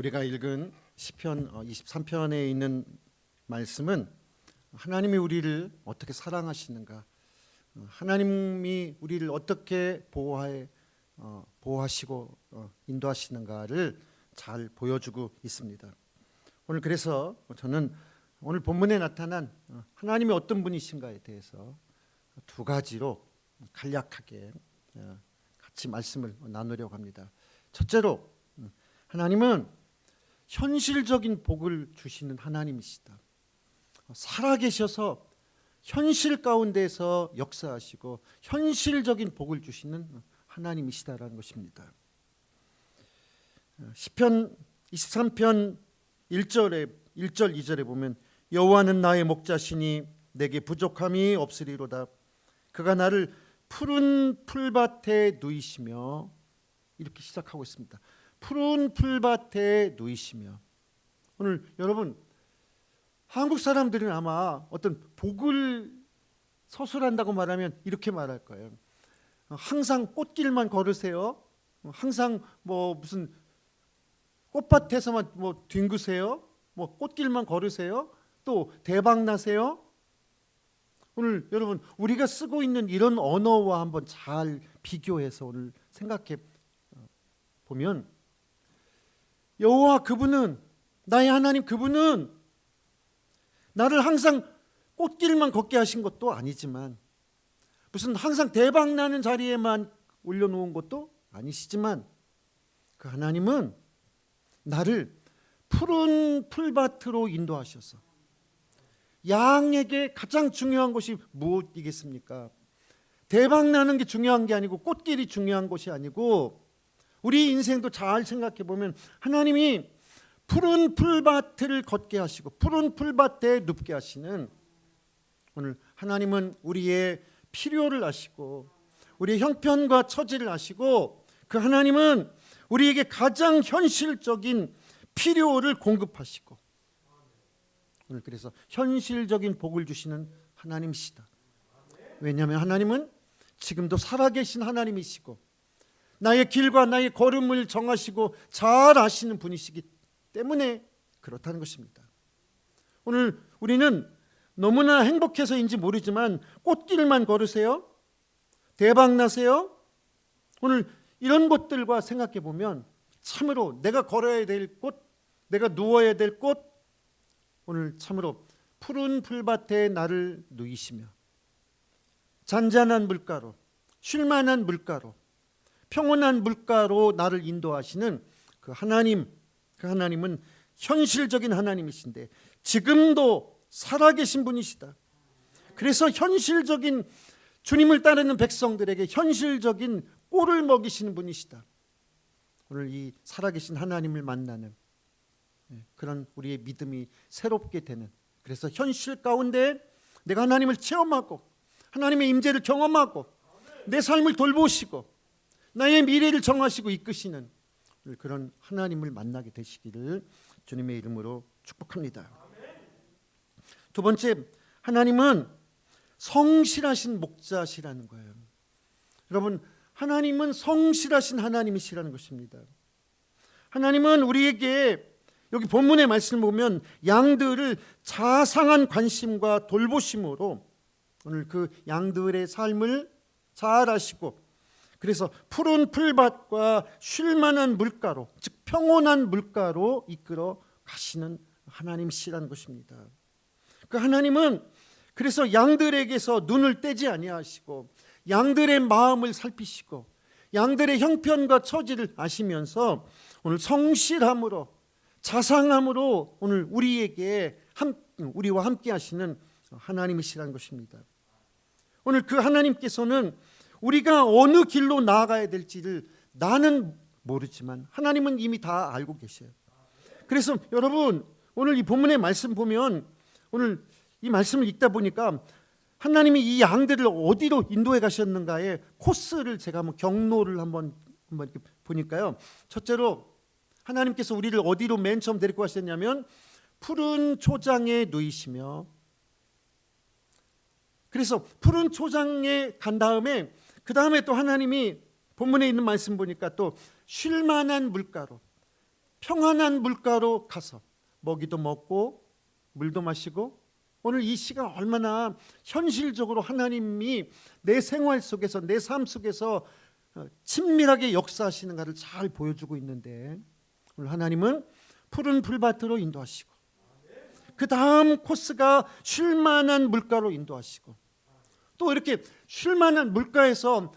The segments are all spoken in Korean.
우리가 읽은 시편 23편에 있는 말씀은 하나님이 우리를 어떻게 사랑하시는가, 하나님이 우리를 어떻게 보호하시고 인도하시는가를 잘 보여주고 있습니다. 오늘 그래서 저는 오늘 본문에 나타난 하나님이 어떤 분이신가에 대해서 두 가지로 간략하게 같이 말씀을 나누려고 합니다. 첫째로 하나님은 현실적인 복을 주시는 하나님이시다. 살아계셔서 현실 가운데서 역사하시고 현실적인 복을 주시는 하나님이시다라는 것입니다. 시편 23편 1절 2절에 보면 여호와는 나의 목자시니 내게 부족함이 없으리로다. 그가 나를 푸른 풀밭에 누이시며, 이렇게 시작하고 있습니다. 푸른 풀밭에 누이시며. 오늘 여러분, 한국 사람들은 아마 어떤 복을 서술한다고 말하면 이렇게 말할 거예요. 항상 꽃길만 걸으세요. 항상 무슨 꽃밭에서만 뒹구세요. 꽃길만 걸으세요. 또 대박 나세요. 오늘 여러분, 우리가 쓰고 있는 이런 언어와 한번 잘 비교해서 오늘 생각해 보면, 여호와 그분은, 나의 하나님 그분은 나를 항상 꽃길만 걷게 하신 것도 아니지만, 무슨 항상 대박 나는 자리에만 올려놓은 것도 아니시지만, 그 하나님은 나를 푸른 풀밭으로 인도하셔서, 양에게 가장 중요한 것이 무엇이겠습니까? 대박 나는 게 중요한 게 아니고, 꽃길이 중요한 것이 아니고, 우리 인생도 잘 생각해 보면 하나님이 푸른 풀밭을 걷게 하시고 푸른 풀밭에 눕게 하시는, 오늘 하나님은 우리의 필요를 아시고 우리의 형편과 처지를 아시고, 그 하나님은 우리에게 가장 현실적인 필요를 공급하시고, 오늘 그래서 현실적인 복을 주시는 하나님이시다. 왜냐하면 하나님은 지금도 살아계신 하나님이시고 나의 길과 나의 걸음을 정하시고 잘 아시는 분이시기 때문에 그렇다는 것입니다. 오늘 우리는 너무나 행복해서인지 모르지만 꽃길만 걸으세요? 대박 나세요? 오늘 이런 것들과 생각해 보면 참으로 내가 걸어야 될 곳, 내가 누워야 될 곳, 오늘 참으로 푸른 풀밭에 나를 누이시며 잔잔한 물가로, 쉴만한 물가로, 평온한 물가로 나를 인도하시는 그 하나님, 그 하나님은 현실적인 하나님이신데 지금도 살아계신 분이시다. 그래서 현실적인, 주님을 따르는 백성들에게 현실적인 꼴을 먹이시는 분이시다. 오늘 이 살아계신 하나님을 만나는 그런 우리의 믿음이 새롭게 되는, 그래서 현실 가운데 내가 하나님을 체험하고 하나님의 임재를 경험하고 내 삶을 돌보시고 나의 미래를 정하시고 이끄시는 그런 하나님을 만나게 되시기를 주님의 이름으로 축복합니다. 두 번째, 하나님은 성실하신 목자시라는 거예요. 여러분, 하나님은 성실하신 하나님이시라는 것입니다. 하나님은 우리에게 여기 본문의 말씀을 보면 양들을 자상한 관심과 돌보심으로 오늘 그 양들의 삶을 잘 아시고, 그래서 푸른 풀밭과 쉴만한 물가로, 즉 평온한 물가로 이끌어 가시는 하나님이시라는 것입니다. 그 하나님은 그래서 양들에게서 눈을 떼지 아니하시고 양들의 마음을 살피시고 양들의 형편과 처지를 아시면서 오늘 성실함으로, 자상함으로 오늘 우리와 함께 하시는 하나님이시라는 것입니다. 오늘 그 하나님께서는 우리가 어느 길로 나아가야 될지를 나는 모르지만 하나님은 이미 다 알고 계셔요. 그래서 여러분, 오늘 이 본문의 말씀 보면, 오늘 이 말씀을 읽다 보니까 하나님이 이 양들을 어디로 인도해 가셨는가에 코스를 제가 한번 경로를 한번 이렇게 보니까요, 첫째로 하나님께서 우리를 어디로 맨 처음 데리고 가셨냐면 푸른 초장에 누이시며, 그래서 푸른 초장에 간 다음에 그 다음에 또 하나님이 본문에 있는 말씀 보니까 또 쉴만한 물가로, 평안한 물가로 가서 먹이도 먹고 물도 마시고, 오늘 이 시간 얼마나 현실적으로 하나님이 내 생활 속에서, 내 삶 속에서 친밀하게 역사하시는가를 잘 보여주고 있는데, 오늘 하나님은 푸른 풀밭으로 인도하시고, 그 다음 코스가 쉴만한 물가로 인도하시고, 또 이렇게 쉴만한 물가에서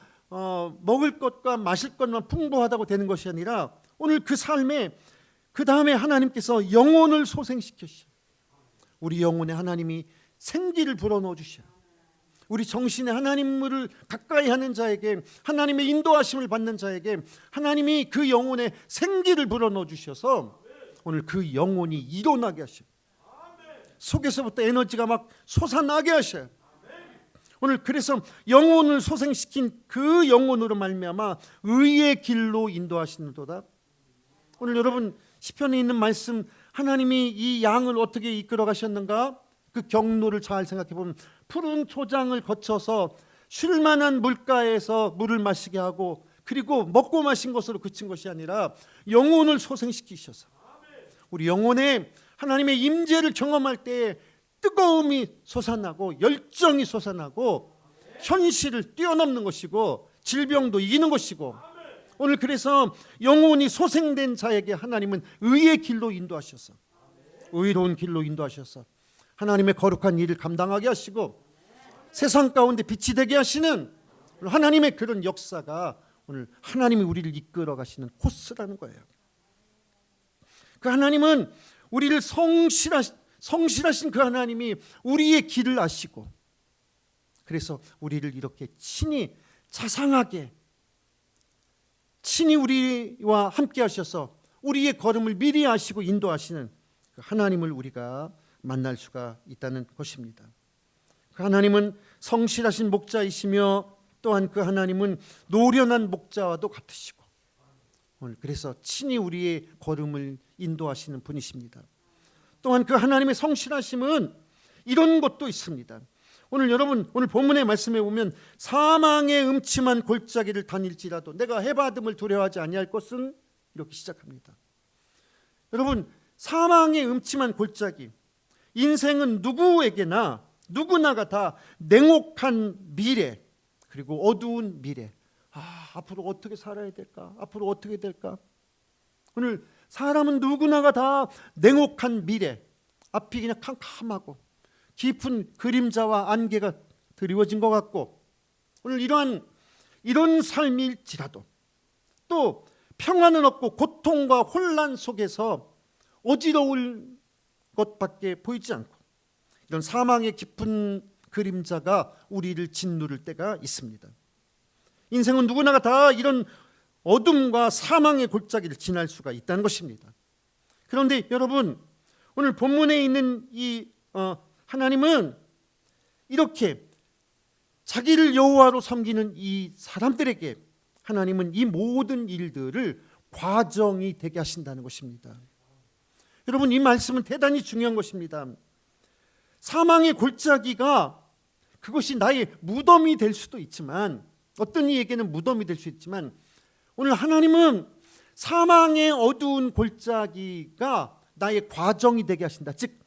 먹을 것과 마실 것만 풍부하다고 되는 것이 아니라, 오늘 그 삶에 그 다음에 하나님께서 영혼을 소생시키셔. 우리 영혼에 하나님이 생기를 불어넣어 주셔. 우리 정신에 하나님을 가까이 하는 자에게, 하나님의 인도하심을 받는 자에게 하나님이 그 영혼에 생기를 불어넣어 주셔서 오늘 그 영혼이 일어나게 하셔. 속에서부터 에너지가 막 솟아나게 하셔. 오늘 그래서 영혼을 소생시킨 그 영혼으로 말미암아 의의 길로 인도하시는도다. 오늘 여러분 시편에 있는 말씀, 하나님이 이 양을 어떻게 이끌어 가셨는가? 그 경로를 잘 생각해 보면 푸른 초장을 거쳐서 쉴만한 물가에서 물을 마시게 하고, 그리고 먹고 마신 것으로 그친 것이 아니라 영혼을 소생시키셔서 우리 영혼에 하나님의 임재를 경험할 때 뜨거움이 솟아나고 열정이 솟아나고 현실을 뛰어넘는 것이고 질병도 이기는 것이고, 오늘 그래서 영혼이 소생된 자에게 하나님은 의의 길로 인도하셔서, 의로운 길로 인도하셔서 하나님의 거룩한 일을 감당하게 하시고 세상 가운데 빛이 되게 하시는 하나님의 그런 역사가 오늘 하나님이 우리를 이끌어 가시는 코스라는 거예요. 그 하나님은 우리를 성실하신 그 하나님이 우리의 길을 아시고, 그래서 우리를 이렇게 친히 자상하게 친히 우리와 함께 하셔서 우리의 걸음을 미리 아시고 인도하시는 그 하나님을 우리가 만날 수가 있다는 것입니다. 그 하나님은 성실하신 목자이시며 또한 그 하나님은 노련한 목자와도 같으시고, 오늘 그래서 친히 우리의 걸음을 인도하시는 분이십니다. 또한 그 하나님의 성실하심은 이런 것도 있습니다. 오늘 여러분, 오늘 본문의 말씀에 보면 사망의 음침한 골짜기를 다닐지라도 내가 해받음을 두려워하지 아니할 것은, 이렇게 시작합니다. 여러분, 사망의 음침한 골짜기, 인생은 누구나가 다 냉혹한 미래, 그리고 어두운 미래. 앞으로 어떻게 살아야 될까? 앞으로 어떻게 될까? 오늘 사람은 누구나가 다 냉혹한 미래, 앞이 그냥 캄캄하고 깊은 그림자와 안개가 드리워진 것 같고, 오늘 이런 삶일지라도 또 평안은 없고 고통과 혼란 속에서 어지러울 것밖에 보이지 않고, 이런 사망의 깊은 그림자가 우리를 짓누를 때가 있습니다. 인생은 누구나가 다 이런 어둠과 사망의 골짜기를 지날 수가 있다는 것입니다. 그런데 여러분, 오늘 본문에 있는 이 하나님은 이렇게 자기를 여호와로 섬기는 이 사람들에게 하나님은 이 모든 일들을 과정이 되게 하신다는 것입니다. 여러분, 이 말씀은 대단히 중요한 것입니다. 사망의 골짜기가 그것이 나의 무덤이 될 수도 있지만, 어떤 이에게는 무덤이 될 수 있지만, 오늘 하나님은 사망의 어두운 골짜기가 나의 과정이 되게 하신다. 즉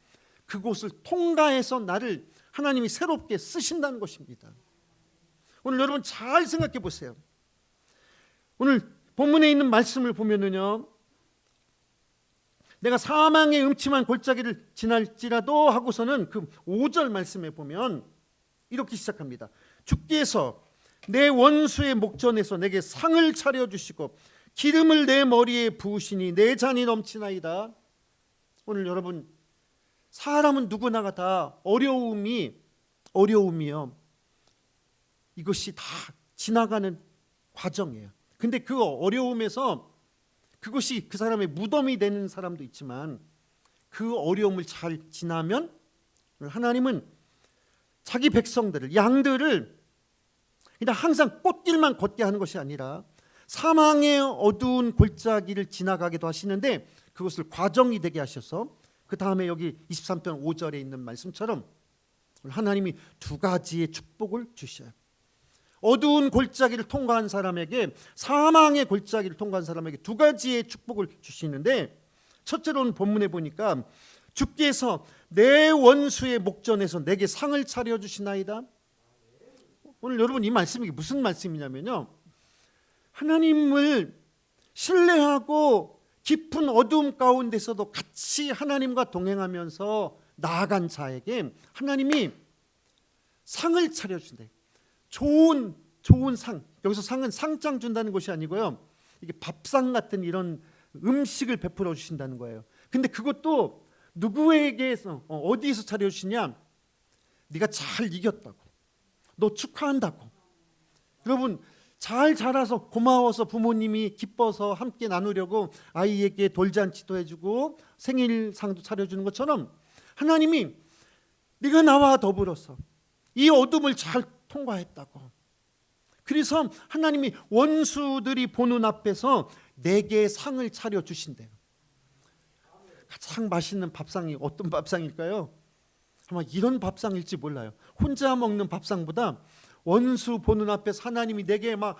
그곳을 통과해서 나를 하나님이 새롭게 쓰신다는 것입니다. 오늘 여러분 잘 생각해 보세요. 오늘 본문에 있는 말씀을 보면은요, 내가 사망의 음침한 골짜기를 지날지라도 하고서는 그 5절 말씀에 보면 이렇게 시작합니다. 주께서 내 원수의 목전에서 내게 상을 차려주시고 기름을 내 머리에 부으시니 내 잔이 넘치나이다. 오늘 여러분, 사람은 누구나가 다 어려움이요, 이것이 다 지나가는 과정이에요. 근데 그 어려움에서 그것이 그 사람의 무덤이 되는 사람도 있지만, 그 어려움을 잘 지나면 하나님은 자기 백성들을, 양들을 그냥 항상 꽃길만 걷게 하는 것이 아니라 사망의 어두운 골짜기를 지나가기도 하시는데, 그것을 과정이 되게 하셔서 그 다음에 여기 23편 5절에 있는 말씀처럼 하나님이 두 가지의 축복을 주셔요. 어두운 골짜기를 통과한 사람에게, 사망의 골짜기를 통과한 사람에게 두 가지의 축복을 주시는데, 첫째로는 본문에 보니까 주께서 내 원수의 목전에서 내게 상을 차려주시나이다. 오늘 여러분 이 말씀이 무슨 말씀이냐면요, 하나님을 신뢰하고 깊은 어두움 가운데서도 같이 하나님과 동행하면서 나아간 자에게 하나님이 상을 차려준대. 좋은 상. 여기서 상은 상장 준다는 것이 아니고요, 이게 밥상 같은 이런 음식을 베풀어 주신다는 거예요. 근데 그것도 누구에게서 어디에서 차려주시냐? 네가 잘 이겼다고, 너 축하한다고. 여러분 잘 자라서 고마워서 부모님이 기뻐서 함께 나누려고 아이에게 돌잔치도 해주고 생일상도 차려주는 것처럼 하나님이 네가 나와 더불어서 이 어둠을 잘 통과했다고, 그래서 하나님이 원수들이 보는 앞에서 내게 상을 차려주신대요. 가장 맛있는 밥상이 어떤 밥상일까요? 아마 이런 밥상일지 몰라요. 혼자 먹는 밥상보다 원수 보는 앞에서 하나님이 내게 막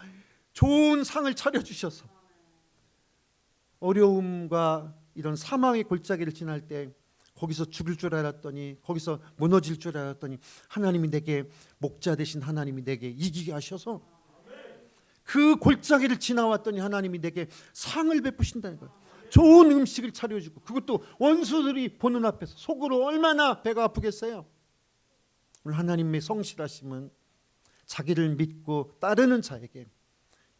좋은 상을 차려주셔서 어려움과 이런 사망의 골짜기를 지날 때 거기서 죽을 줄 알았더니, 거기서 무너질 줄 알았더니 하나님이 내게, 목자 되신 하나님이 내게 이기게 하셔서 그 골짜기를 지나왔더니 하나님이 내게 상을 베푸신다는 거예요. 좋은 음식을 차려주고, 그것도 원수들이 보는 앞에서. 속으로 얼마나 배가 아프겠어요. 오늘 하나님의 성실하심은 자기를 믿고 따르는 자에게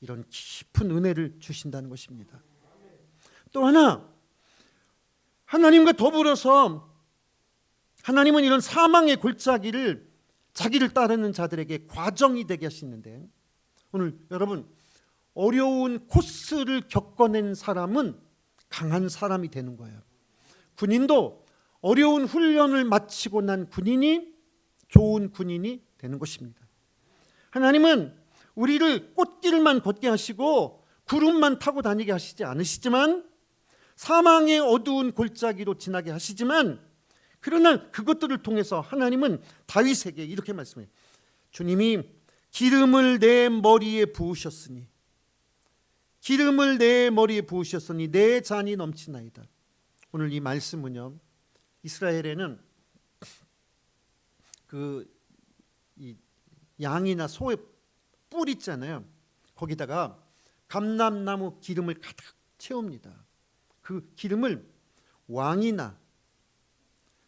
이런 깊은 은혜를 주신다는 것입니다. 또 하나, 하나님과 더불어서 하나님은 이런 사망의 골짜기를 자기를 따르는 자들에게 과정이 되게 하시는데, 오늘 여러분 어려운 코스를 겪어낸 사람은 강한 사람이 되는 거예요. 군인도 어려운 훈련을 마치고 난 군인이 좋은 군인이 되는 것입니다. 하나님은 우리를 꽃길만 걷게 하시고 구름만 타고 다니게 하시지 않으시지만, 사망의 어두운 골짜기로 지나게 하시지만, 그러나 그것들을 통해서 하나님은 다윗에게 이렇게 말씀해요. 주님이 기름을 내 머리에 부으셨으니, 기름을 내 머리에 부으셨으니 내 잔이 넘치나이다. 오늘 이 말씀은요, 이스라엘에는 이 양이나 소의 뿔 있잖아요. 거기다가 감람나무 기름을 가득 채웁니다. 그 기름을 왕이나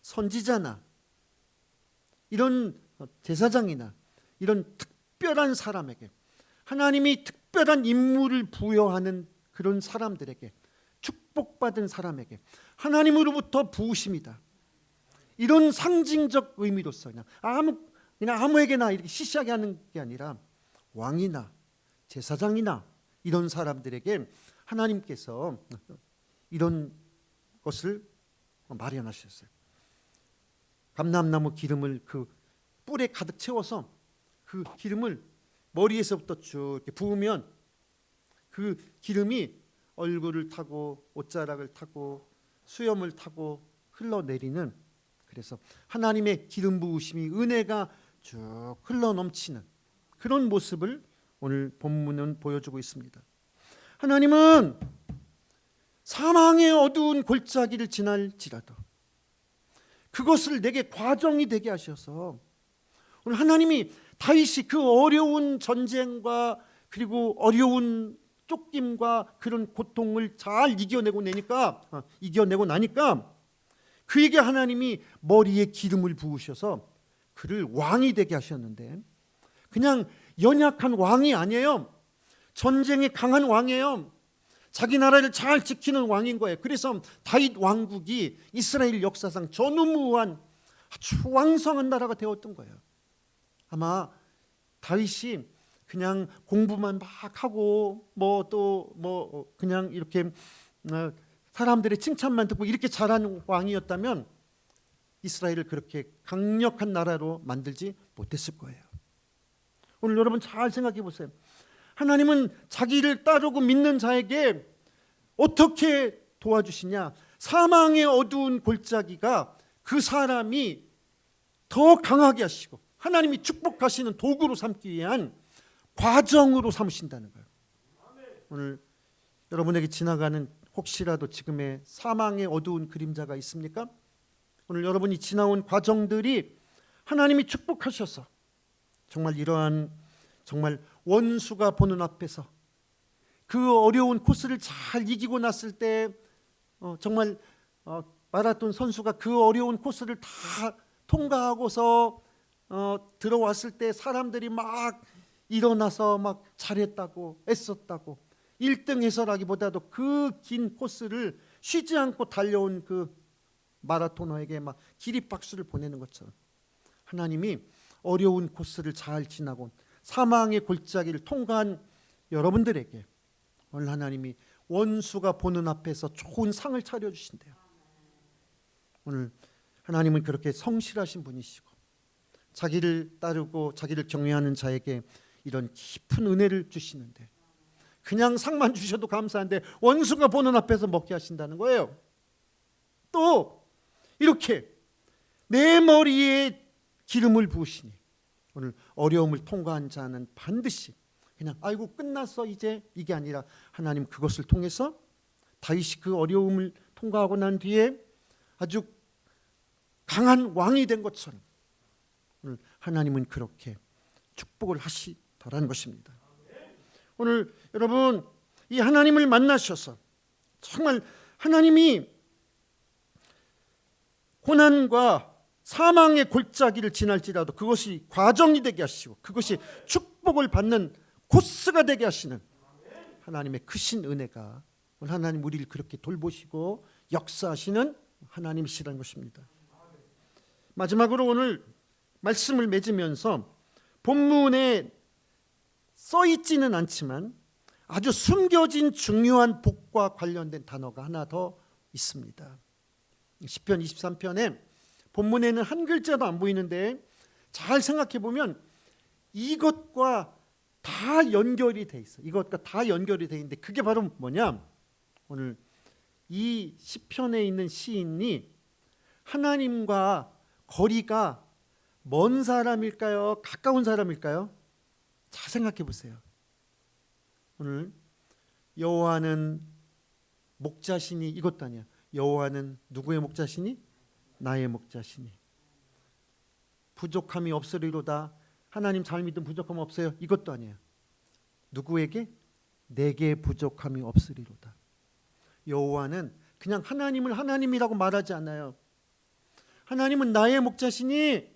선지자나 이런 제사장이나 이런 특별한 사람에게, 하나님이 특별한 임무를 부여하는 그런 사람들에게, 축복받은 사람에게 하나님으로부터 부으심이다. 이런 상징적 의미로서 그냥 아무에게나 이렇게 시시하게 하는 게 아니라 왕이나 제사장이나 이런 사람들에게 하나님께서 이런 것을 마련하셨어요. 감람나무 기름을 그 뿔에 가득 채워서 그 기름을 머리에서부터 쭉 이렇게 부으면 그 기름이 얼굴을 타고 옷자락을 타고 수염을 타고 흘러내리는, 그래서 하나님의 기름 부으심이, 은혜가 쭉 흘러넘치는 그런 모습을 오늘 본문은 보여주고 있습니다. 하나님은 사망의 어두운 골짜기를 지날지라도 그것을 내게 과정이 되게 하셔서, 오늘 하나님이 다윗이 그 어려운 전쟁과 그리고 어려운 쫓김과 그런 고통을 잘 이겨내고 나니까 그에게 하나님이 머리에 기름을 부으셔서 그를 왕이 되게 하셨는데, 그냥 연약한 왕이 아니에요. 전쟁에 강한 왕이에요. 자기 나라를 잘 지키는 왕인 거예요. 그래서 다윗 왕국이 이스라엘 역사상 전무후무한 아주 왕성한 나라가 되었던 거예요. 아마 다윗이 그냥 공부만 막 하고 그냥 이렇게 사람들의 칭찬만 듣고 이렇게 잘한 왕이었다면 이스라엘을 그렇게 강력한 나라로 만들지 못했을 거예요. 오늘 여러분 잘 생각해 보세요. 하나님은 자기를 따르고 믿는 자에게 어떻게 도와주시냐? 사망의 어두운 골짜기가 그 사람이 더 강하게 하시고 하나님이 축복하시는 도구로 삼기 위한 과정으로 삼으신다는 거예요. 오늘 여러분에게 지나가는 혹시라도 지금의 사망의 어두운 그림자가 있습니까? 오늘 여러분이 지나온 과정들이 하나님이 축복하셔서 정말 이러한 정말 원수가 보는 앞에서 그 어려운 코스를 잘 이기고 났을 때 정말 마라톤 선수가 그 어려운 코스를 다 통과하고서 들어왔을 때 사람들이 막 일어나서 막 잘했다고 애썼다고 1등 해서라기보다도 그 긴 코스를 쉬지 않고 달려온 그 마라토너에게 막 기립박수를 보내는 것처럼 하나님이 어려운 코스를 잘 지나고 사망의 골짜기를 통과한 여러분들에게 오늘 하나님이 원수가 보는 앞에서 좋은 상을 차려주신대요. 오늘 하나님은 그렇게 성실하신 분이시고 자기를 따르고 자기를 경외하는 자에게 이런 깊은 은혜를 주시는데 그냥 상만 주셔도 감사한데 원수가 보는 앞에서 먹게 하신다는 거예요. 또 이렇게 내 머리에 기름을 부으시니 오늘 어려움을 통과한 자는 반드시 그냥 아이고 끝났어 이제 이게 아니라 하나님 그것을 통해서 다윗이 그 어려움을 통과하고 난 뒤에 아주 강한 왕이 된 것처럼 오늘 하나님은 그렇게 축복을 하시더라는 것입니다. 오늘 여러분 이 하나님을 만나셔서 정말 하나님이 고난과 사망의 골짜기를 지날지라도 그것이 과정이 되게 하시고 그것이 축복을 받는 코스가 되게 하시는 하나님의 크신 은혜가 오늘 하나님 우리를 그렇게 돌보시고 역사하시는 하나님이시라는 것입니다. 마지막으로 오늘 말씀을 맺으면서 본문에 써있지는 않지만 아주 숨겨진 중요한 복과 관련된 단어가 하나 더 있습니다. 시편 23편에 본문에는 한 글자도 안 보이는데 잘 생각해 보면 이것과 다 연결이 돼 있어. 이것과 다 연결이 돼 있는데 그게 바로 뭐냐? 오늘 이 시편에 있는 시인이 하나님과 거리가 먼 사람일까요? 가까운 사람일까요? 잘 생각해 보세요. 오늘 여호와는 목자시니 이것도 아니야. 여호와는 누구의 목자시니? 나의 목자시니. 부족함이 없으리로다. 하나님 잘 믿음 부족함 없어요. 이것도 아니에요. 누구에게? 내게 부족함이 없으리로다. 여호와는 그냥 하나님을 하나님이라고 말하지 않아요. 하나님은 나의 목자시니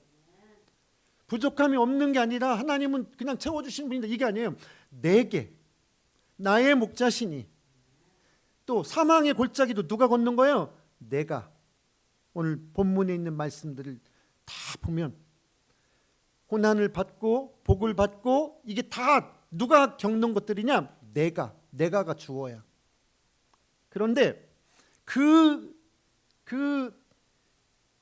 부족함이 없는 게 아니라 하나님은 그냥 채워주시는 분인데 이게 아니에요. 내게 나의 목자시니 또 사망의 골짜기도 누가 걷는 거예요? 내가. 오늘 본문에 있는 말씀들을 다 보면 고난을 받고 복을 받고 이게 다 누가 겪는 것들이냐? 내가가 주어야. 그런데 그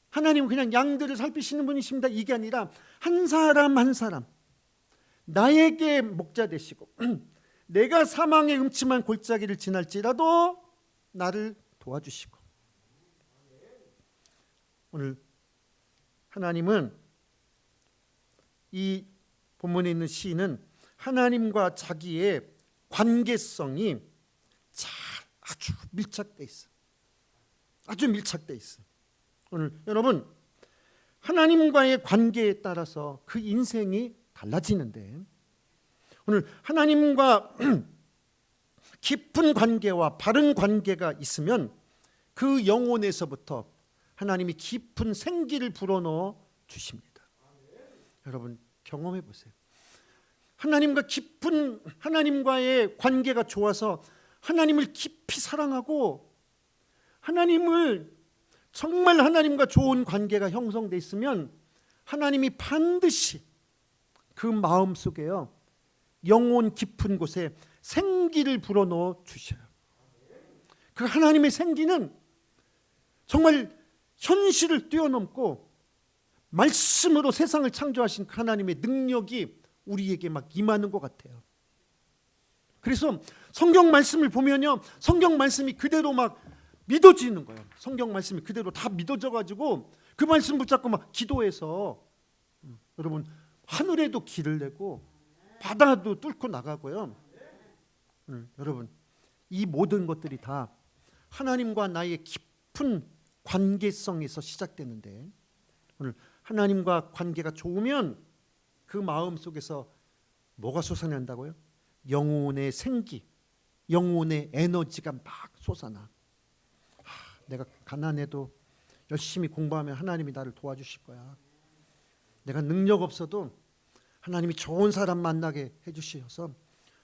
하나님은 그냥 양들을 살피시는 분이십니다. 이게 아니라 한 사람 한 사람 나에게 목자 되시고 내가 사망의 음침한 골짜기를 지날지라도 나를 도와주시고 오늘 하나님은 이 본문에 있는 시인은 하나님과 자기의 관계성이 아주 밀착돼 있어. 아주 밀착돼 있어. 오늘 여러분 하나님과의 관계에 따라서 그 인생이 달라지는데 오늘 하나님과 깊은 관계와 바른 관계가 있으면 그 영혼에서부터 하나님이 깊은 생기를 불어넣어 주십니다. 여러분 경험해 보세요. 하나님과 깊은 하나님과의 관계가 좋아서 하나님을 깊이 사랑하고 하나님을 정말 하나님과 좋은 관계가 형성돼 있으면 하나님이 반드시 그 마음속에요 영혼 깊은 곳에 생기를 불어넣어 주셔요. 그 하나님의 생기는 정말 현실을 뛰어넘고 말씀으로 세상을 창조하신 그 하나님의 능력이 우리에게 막 임하는 것 같아요. 그래서 성경 말씀을 보면요 성경 말씀이 그대로 막 믿어지는 거예요. 성경 말씀이 그대로 다 믿어져 가지고 그 말씀 붙잡고 막 기도해서 여러분 하늘에도 길을 내고 바다도 뚫고 나가고요. 여러분 이 모든 것들이 다 하나님과 나의 깊은 관계성에서 시작되는데, 오늘 하나님과 관계가 좋으면 그 마음 속에서 뭐가 솟아난다고요? 영혼의 생기, 영혼의 에너지가 막 솟아나. 내가 가난해도 열심히 공부하면 하나님이 나를 도와주실 거야. 내가 능력 없어도 하나님이 좋은 사람 만나게 해주셔서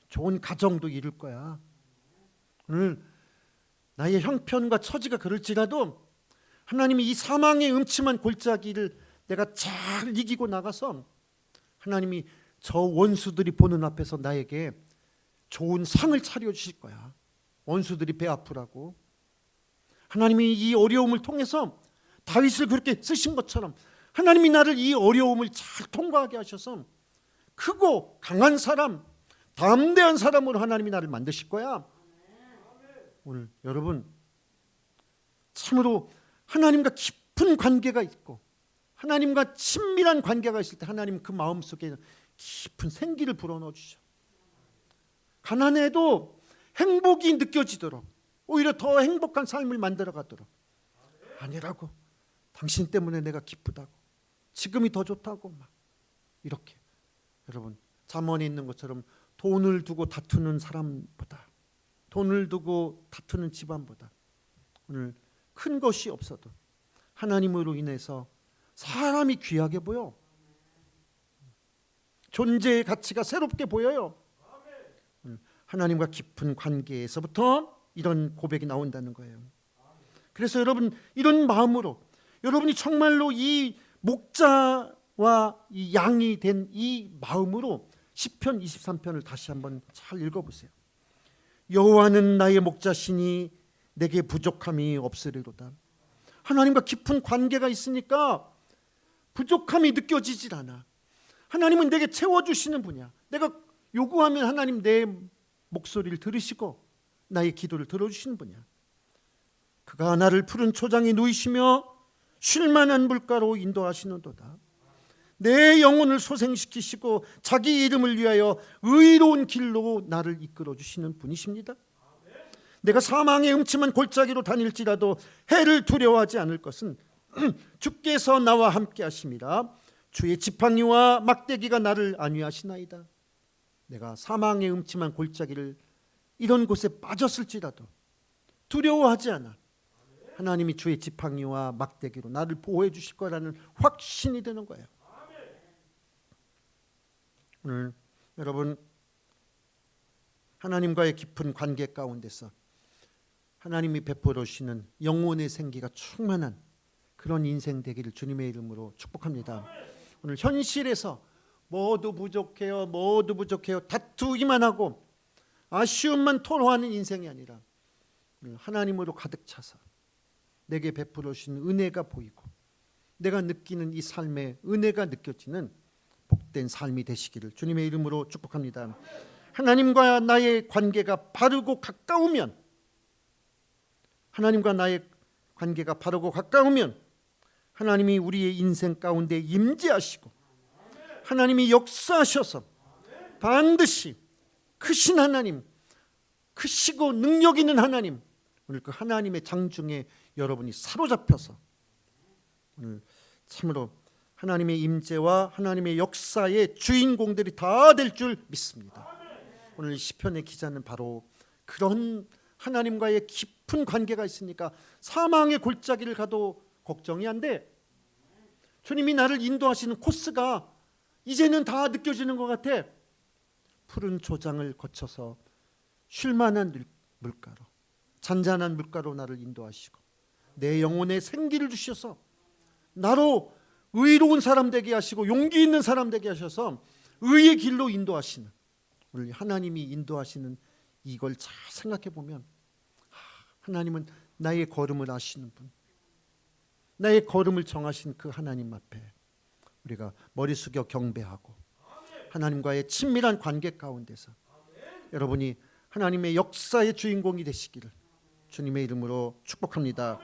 좋은 가정도 이룰 거야. 오늘 나의 형편과 처지가 그럴지라도 하나님이 이 사망의 음침한 골짜기를 내가 잘 이기고 나가서 하나님이 저 원수들이 보는 앞에서 나에게 좋은 상을 차려주실 거야. 원수들이 배 아프라고. 하나님이 이 어려움을 통해서 다윗을 그렇게 쓰신 것처럼 하나님이 나를 이 어려움을 잘 통과하게 하셔서 크고 강한 사람, 담대한 사람으로 하나님이 나를 만드실 거야. 오늘 여러분 참으로 하나님과 깊은 관계가 있고 하나님과 친밀한 관계가 있을 때 하나님 그 마음속에 깊은 생기를 불어넣어 주셔. 가난해도 행복이 느껴지도록, 오히려 더 행복한 삶을 만들어 가도록. 아니라고, 당신 때문에 내가 기쁘다고, 지금이 더 좋다고, 막 이렇게. 여러분 잠언에 있는 것처럼 돈을 두고 다투는 사람보다, 돈을 두고 다투는 집안보다 오늘 큰 것이 없어도 하나님으로 인해서 사람이 귀하게 보여. 존재의 가치가 새롭게 보여요. 하나님과 깊은 관계에서부터 이런 고백이 나온다는 거예요. 그래서 여러분 이런 마음으로 여러분이 정말로 이 목자와 이 양이 된 이 마음으로 시편 23편을 다시 한번 잘 읽어보세요. 여호와는 나의 목자시니 내게 부족함이 없으리로다. 하나님과 깊은 관계가 있으니까 부족함이 느껴지질 않아. 하나님은 내게 채워주시는 분이야. 내가 요구하면 하나님 내 목소리를 들으시고 나의 기도를 들어주시는 분이야. 그가 나를 푸른 초장에 누이시며 쉴만한 물가로 인도하시는도다. 내 영혼을 소생시키시고 자기 이름을 위하여 의로운 길로 나를 이끌어 주시는 분이십니다. 내가 사망의 음침한 골짜기로 다닐지라도 해를 두려워하지 않을 것은 주께서 나와 함께 하심이라. 주의 지팡이와 막대기가 나를 안위하시나이다. 내가 사망의 음침한 골짜기를 이런 곳에 빠졌을지라도 두려워하지 않아. 하나님이 주의 지팡이와 막대기로 나를 보호해 주실 거라는 확신이 되는 거예요. 오늘 여러분 하나님과의 깊은 관계 가운데서 하나님이 베풀어 주시는 영혼의 생기가 충만한 그런 인생 되기를 주님의 이름으로 축복합니다. 오늘 현실에서 모두 부족해요, 모두 부족해요, 다투기만 하고 아쉬움만 토로하는 인생이 아니라 하나님으로 가득 차서 내게 베풀어 주신 은혜가 보이고 내가 느끼는 이 삶의 은혜가 느껴지는 복된 삶이 되시기를 주님의 이름으로 축복합니다. 하나님과 나의 관계가 바르고 가까우면, 하나님과 나의 관계가 바르고 가까우면 하나님이 우리의 인생 가운데 임재하시고 하나님이 역사하셔서 반드시 크신 하나님, 크시고 능력 있는 하나님, 오늘 그 하나님의 장중에 여러분이 사로잡혀서 오늘 참으로 하나님의 임재와 하나님의 역사의 주인공들이 다 될 줄 믿습니다. 오늘 시편의 기자는 바로 그런 하나님과의 깊은 관계가 있으니까 사망의 골짜기를 가도 걱정이 안 돼. 주님이 나를 인도하시는 코스가 이제는 다 느껴지는 것 같아. 푸른 초장을 거쳐서 쉴만한 물가로, 잔잔한 물가로 나를 인도하시고 내 영혼에 생기를 주셔서 나로 의로운 사람 되게 하시고 용기 있는 사람 되게 하셔서 의의 길로 인도하시는, 우리 하나님이 인도하시는 이걸 잘 생각해 보면 하나님은 나의 걸음을 아시는 분, 나의 걸음을 정하신 그 하나님 앞에 우리가 머리 숙여 경배하고 하나님과의 친밀한 관계 가운데서 여러분이 하나님의 역사의 주인공이 되시기를 주님의 이름으로 축복합니다.